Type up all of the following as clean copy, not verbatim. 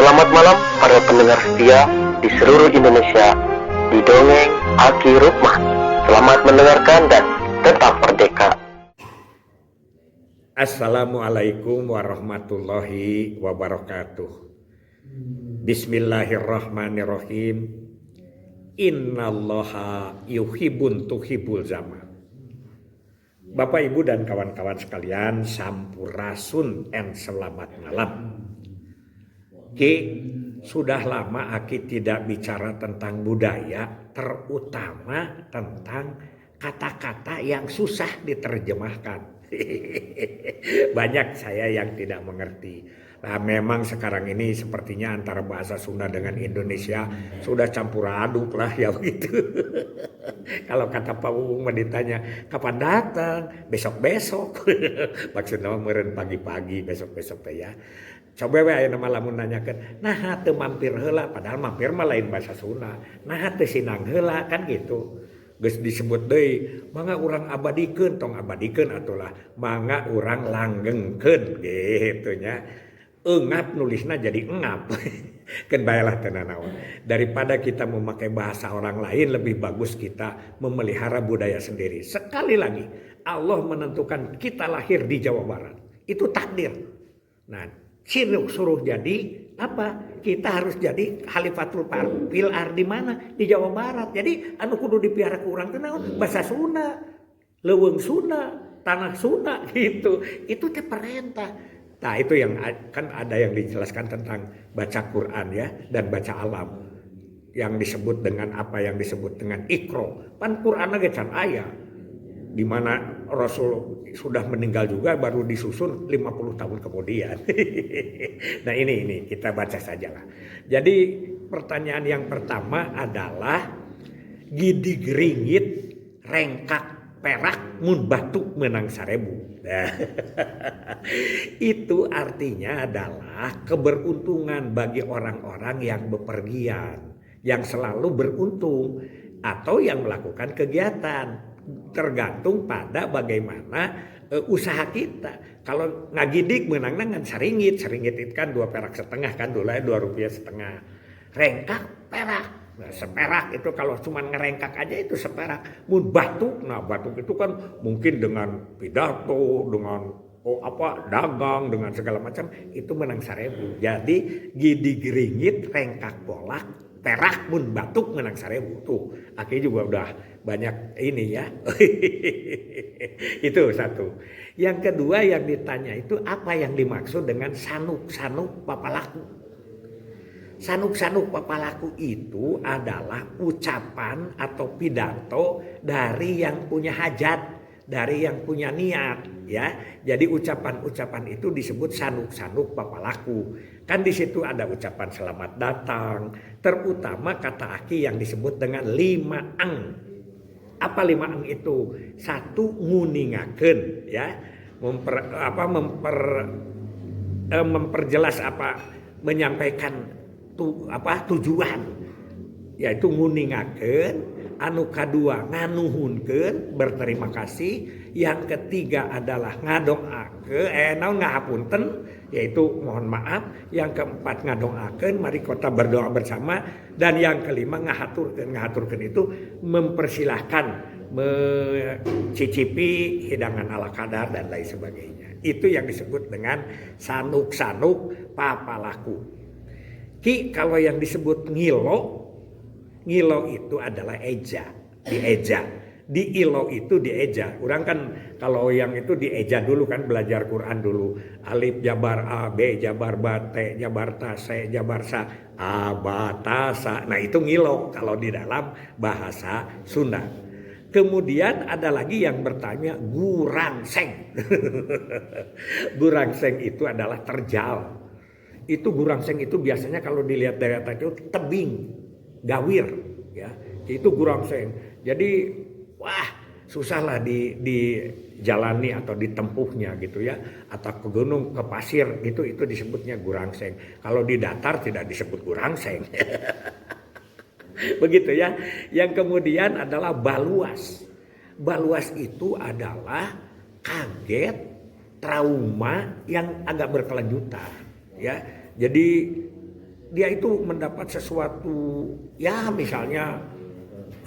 Selamat malam para pendengar setia di seluruh Indonesia di Dongeng Aki Rukman. Selamat mendengarkan dan tetap merdeka. Assalamualaikum warahmatullahi wabarakatuh. Bismillahirrahmanirrahim. Innallaha yuhibbun tuhibbul zaman. Bapak, Ibu, dan kawan-kawan sekalian, sampurasun and selamat malam. Sudah lama Aki tidak bicara tentang budaya, terutama tentang kata-kata yang susah diterjemahkan. Banyak saya yang tidak mengerti. Nah, memang sekarang ini sepertinya antara bahasa Sunda dengan Indonesia sudah campur aduk lah ya begitu. Kalau kata Pak Uung ditanya kapan datang, besok-besok. Maksudnya meureun pagi-pagi, besok-besok ya. Coba we ayeuna mah lamun nanyakeun, nah teu mampir heula, padahal mampir mah lain bahasa Sunda. Nah teu sinang heula kan gitu. Geus disebut deui, mangga urang abadikeun, tong abadikeun atulah, mangga urang langgengkeun gitu nya. Engap nulisna jadi engap. Kan baelah teu nanaon. Daripada kita memakai bahasa orang lain, lebih bagus kita memelihara budaya sendiri. Sekali lagi, Allah menentukan kita lahir di Jawa Barat. Itu takdir. Nah, suruh jadi apa? Kita harus jadi khalifatul fil ardi mana? Di Jawa Barat. Jadi anu kudu dipiara ku urang teh naon? Bahasa Sunda, leuweung Sunda, tanah Sunda gitu. Itu teh perintah. Nah, itu yang kan ada yang dijelaskan tentang baca Quran ya dan baca alam. Yang disebut dengan apa yang disebut dengan Iqra. Pan Quran ge can aya. Di mana Rasul sudah meninggal juga baru disusun 50 tahun kemudian. Nah ini kita baca sajalah. Jadi pertanyaan yang pertama adalah gidig ringgit rengkak perak mun batuk menang 1000. Nah, itu artinya adalah keberuntungan bagi orang-orang yang bepergian, yang selalu beruntung atau yang melakukan kegiatan. Tergantung pada bagaimana usaha kita. Kalau ngagidik menang dengan saringgit itu kan 2 perak setengah kan dulu ya 2 rupiah setengah. Rengkak perak. Nah, seperak itu kalau cuma ngerengkak aja itu seperak. Mun batuk, nah batuk itu kan mungkin dengan pidato, dengan dagang, dengan segala macam itu menang 1000. Jadi gidig ringgit rengkak bolak perak mun batuk menang 1000 tuh. Aki juga udah banyak ini ya. Itu satu. Yang kedua yang ditanya itu apa yang dimaksud dengan sanuk-sanuk papalaku. Sanuk-sanuk papalaku itu adalah ucapan atau pidato dari yang punya hajat, dari yang punya niat ya. Jadi ucapan-ucapan itu disebut sanuk-sanuk papalaku. Kan di situ ada ucapan selamat datang, terutama kata Aki yang disebut dengan 5 ang. Apa 5 ang itu? 1 nguningakeun ya, memperjelas menyampaikan tujuan, yaitu nguningakeun. Anu kadua nganuhunkeun, berterima kasih. Yang ketiga adalah ngadoakeun, ngahapunten, yaitu mohon maaf. Yang keempat ngadoakeun, mari kita berdoa bersama. Dan yang kelima ngahaturkeun itu mempersilahkan mencicipi hidangan ala kadar dan lain sebagainya. Itu yang disebut dengan sanuk-sanuk papalaku. Kalau yang disebut ngilo itu adalah eja, dieja. Di ilo itu dieja. Orang kan kalau yang itu dieja dulu kan belajar Quran dulu. Alif jabar A, B jabar ba, T jabar ta, C jabar sa, A ba ta sa. Nah itu ngilo kalau di dalam bahasa Sunda. Kemudian ada lagi yang bertanya gurangseng. Gurangseng itu adalah terjal. Itu gurangseng itu biasanya kalau dilihat dari atas itu tebing, gawir ya. Itu gurangseng. Jadi wah, susahlah dijalani atau ditempuhnya gitu ya. Atau ke gunung, ke pasir itu disebutnya gurangseng. Kalau di datar tidak disebut gurangseng. Begitu ya. Yang kemudian adalah baluas. Baluas itu adalah kaget, trauma yang agak berkelanjutan ya. Jadi dia itu mendapat sesuatu, ya misalnya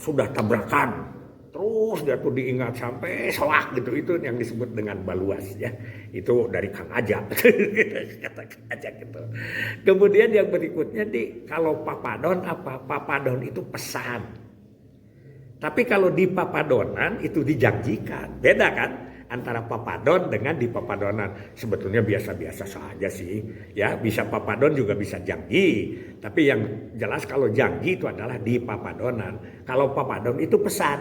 sudah tabrakan, terus dia tuh diingat sampai soak gitu, itu yang disebut dengan baluas ya. Itu dari Kang Aja, kata Kang Aja gitu. Kemudian yang berikutnya kalau papadon apa? Papadon itu pesan. Tapi kalau di papadonan itu dijanjikan, beda kan? Antara papadon dengan di papadonan. Sebetulnya biasa-biasa saja sih. Ya, bisa papadon juga bisa janji. Tapi yang jelas kalau janji itu adalah di papadonan. Kalau papadon itu pesan.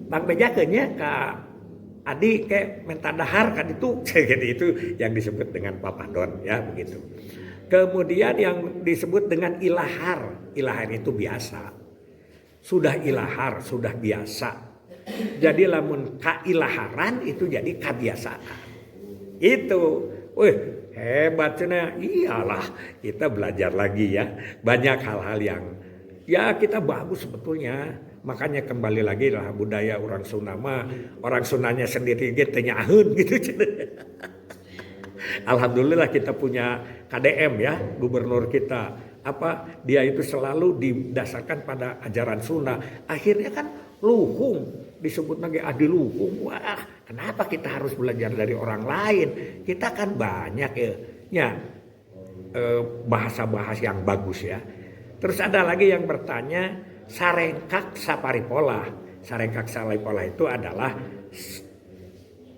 Bang bejakeunnya ka Adi kayak minta dahar kan itu. Jadi itu yang disebut dengan papadon ya begitu. Kemudian yang disebut dengan ilahar. Ilahar itu biasa. Sudah ilahar, sudah biasa. Jadi lamun kailaharan itu jadi kebiasaan. Itu, hebat cenah. Iyalah, kita belajar lagi ya. Banyak hal-hal yang ya kita bagus sebetulnya. Makanya kembali lagi lah budaya orang Sunda mah, orang Sundanya sendiri gitu nyaheun gitu. Alhamdulillah kita punya KDM ya, gubernur kita. Dia itu selalu didasarkan pada ajaran Sunda. Akhirnya kan luhung, disebut lagi adiluhung. Wah, kenapa kita harus belajar dari orang lain? Kita kan banyak ya bahasa-bahasa yang bagus ya. Terus ada lagi yang bertanya, sarengkak saparipola. Sarengkak saparipola itu adalah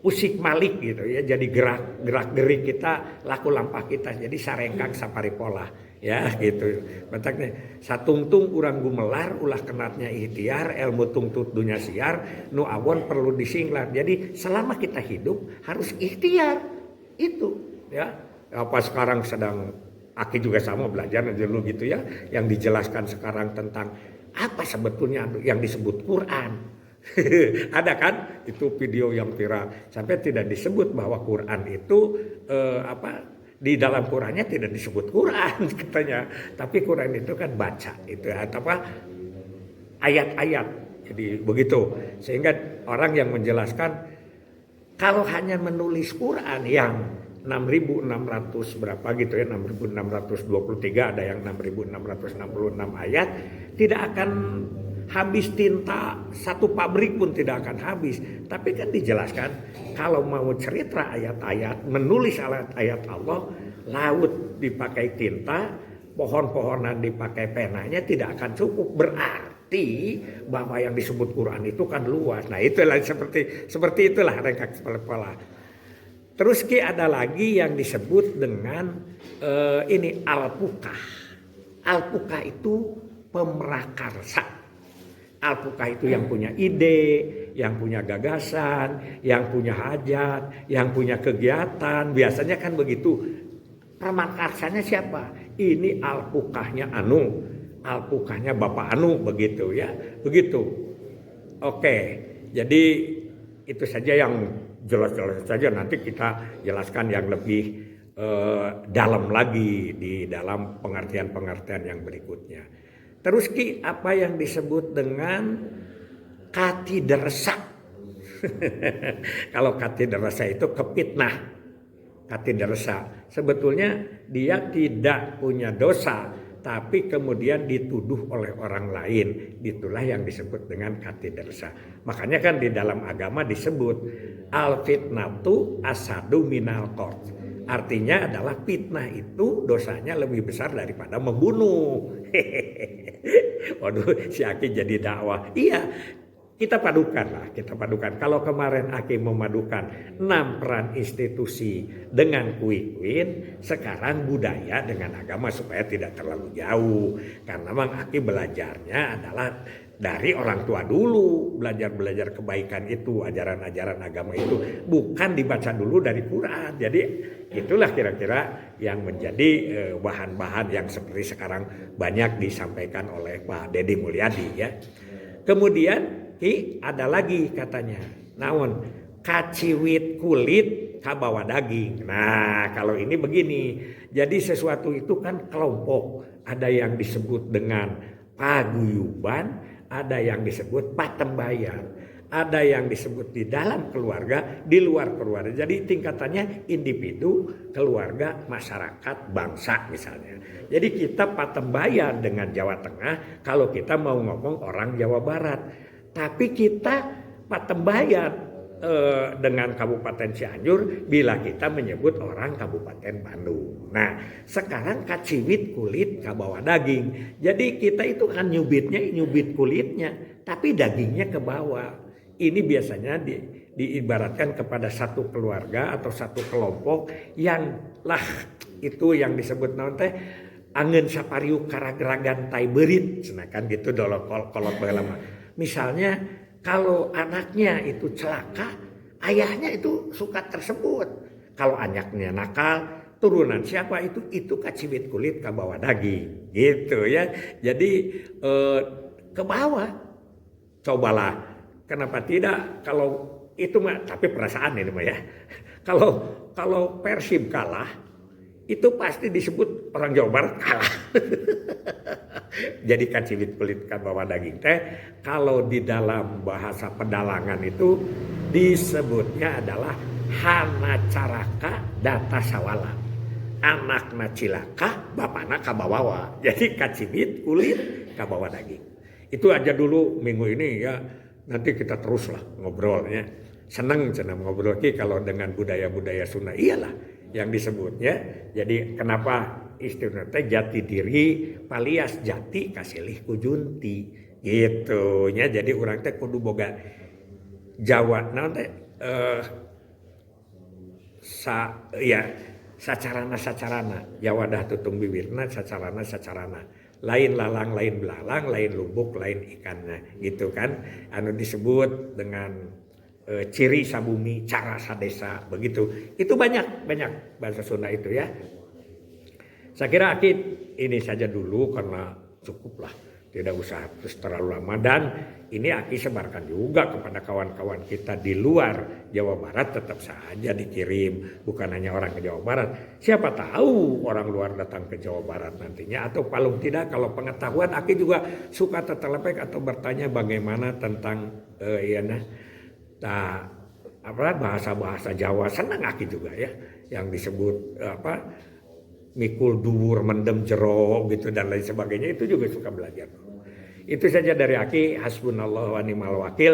usik malik gitu ya. Jadi gerak-gerik kita, laku lampah kita. Jadi sarengkak saparipola. Ya gitu. Bentaknya satungtung urang gumelar ulah kenatnya ikhtiar ilmu tungtut dunia siar nu awon perlu disinglar. Jadi selama kita hidup harus ikhtiar itu ya. Apa sekarang sedang Aki juga sama belajar dulu gitu ya, yang dijelaskan sekarang tentang apa sebetulnya yang disebut Quran. Ada kan itu video yang viral sampai tidak disebut bahwa Quran itu di dalam Qurannya tidak disebut Quran katanya, tapi Quran itu kan baca itu ayat-ayat. Jadi begitu, sehingga orang yang menjelaskan kalau hanya menulis Quran yang 6.600 berapa gitu ya, 6.623 ada yang 6.666 ayat, tidak akan habis tinta satu pabrik pun tidak akan habis. Tapi kan dijelaskan kalau mau cerita ayat-ayat, menulis ayat-ayat Allah, laut dipakai tinta, pohon-pohonan dipakai penanya tidak akan cukup. Berarti bahwa yang disebut Quran itu kan luas. Nah itulah seperti itulah rengkak kepala. Terus ada lagi yang disebut dengan ini alpukah. Alpukah itu pemrakarsa. Alpukah itu yang punya ide, yang punya gagasan, yang punya hajat, yang punya kegiatan. Biasanya kan begitu. Pramakarsanya siapa? Ini alpukahnya Anu, alpukahnya Bapak Anu, begitu ya. Begitu. Oke, jadi itu saja yang jelas-jelas saja. Nanti kita jelaskan yang lebih dalam lagi di dalam pengertian-pengertian yang berikutnya. Terus apa yang disebut dengan katidersa. Kalau katidersa itu kepitnah. Katidersa. Sebetulnya dia tidak punya dosa, tapi kemudian dituduh oleh orang lain. Itulah yang disebut dengan katidersa. Makanya kan di dalam agama disebut al-fitnatu asadu minal qatl. Artinya adalah fitnah itu dosanya lebih besar daripada membunuh. Waduh, si Aki jadi dakwah. Iya, kita padukan lah, kita padukan. Kalau kemarin Aki memadukan 6 peran institusi dengan kuik-kuin, sekarang budaya dengan agama supaya tidak terlalu jauh. Karena memang Aki belajarnya adalah dari orang tua dulu, belajar kebaikan itu, ajaran-ajaran agama itu, bukan dibaca dulu dari Quran. Jadi itulah kira-kira yang menjadi bahan-bahan yang seperti sekarang banyak disampaikan oleh Pak Deddy Mulyadi ya. Kemudian ada lagi katanya, naon kaciwit kulit kabawa daging. Nah kalau ini begini, jadi sesuatu itu kan kelompok, ada yang disebut dengan paguyuban, ada yang disebut patembayan, ada yang disebut di dalam keluarga, di luar keluarga. Jadi tingkatannya individu, keluarga, masyarakat, bangsa misalnya. Jadi kita patembayan dengan Jawa Tengah kalau kita mau ngomong orang Jawa Barat. Tapi kita patembayan dengan Kabupaten Cianjur bila kita menyebut orang Kabupaten Bandung. Nah, sekarang kaciwit kulit kabawa daging. Jadi kita itu kan nyubit kulitnya, tapi dagingnya ke bawah. Ini biasanya diibaratkan kepada satu keluarga atau satu kelompok yang lah itu yang disebut nanti angin sapariuk karageragan tai berit, kan gitu dolo kolot lama. Misalnya kalau anaknya itu celaka, ayahnya itu suka tersebut. Kalau anaknya nakal, turunan siapa itu kaciwit kulit ke bawah daging, gitu ya. Jadi ke bawah. Cobalah, kenapa tidak? Kalau itu mah, tapi perasaan ini mah ya. Kalau Persib kalah, itu pasti disebut orang Jawa Barat kalah. Jadi kaciwit kulit ke bawah daging teh kalau di dalam bahasa pedalangan itu disebutnya adalah hana caraka data sawala. Anakna cilaka, bapakna kabawawa. Jadi kaciwit kulit ke bawah daging. Itu aja dulu minggu ini ya. Nanti kita teruslah ngobrolnya. Senang ngobrol kalau dengan budaya-budaya Sunda. Iyalah yang disebutnya. Jadi kenapa istilahnya jati diri palias jati kasilih kujunti gitu nya. Jadi orang teh kudu boga Jawa nanti sacarana Jawa dah tutung bibirna sacarana lain lalang lain belalang lain lubuk lain ikannya gitu kan anu disebut dengan ciri sabumi cara sadesa begitu. Itu banyak bahasa Sunda itu ya. Saya kira Akid ini saja dulu karena cukuplah, tidak usah terus terlalu lama. Dan ini Akid sebarkan juga kepada kawan-kawan kita di luar Jawa Barat, tetap saja dikirim, bukan hanya orang ke Jawa Barat. Siapa tahu orang luar datang ke Jawa Barat nantinya, atau paling tidak kalau pengetahuan Akid juga suka tertelepek atau bertanya bagaimana tentang bahasa-bahasa Jawa. Senang Akid juga ya yang disebut mikul duwur mendem jero gitu dan lain sebagainya, itu juga suka belajar. Itu saja dari Aki. Hasbunallah wa ni'mal wakil,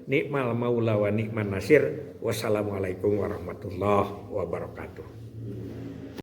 ni'mal maula wa ni'man nasir. Wassalamualaikum warahmatullahi wabarakatuh.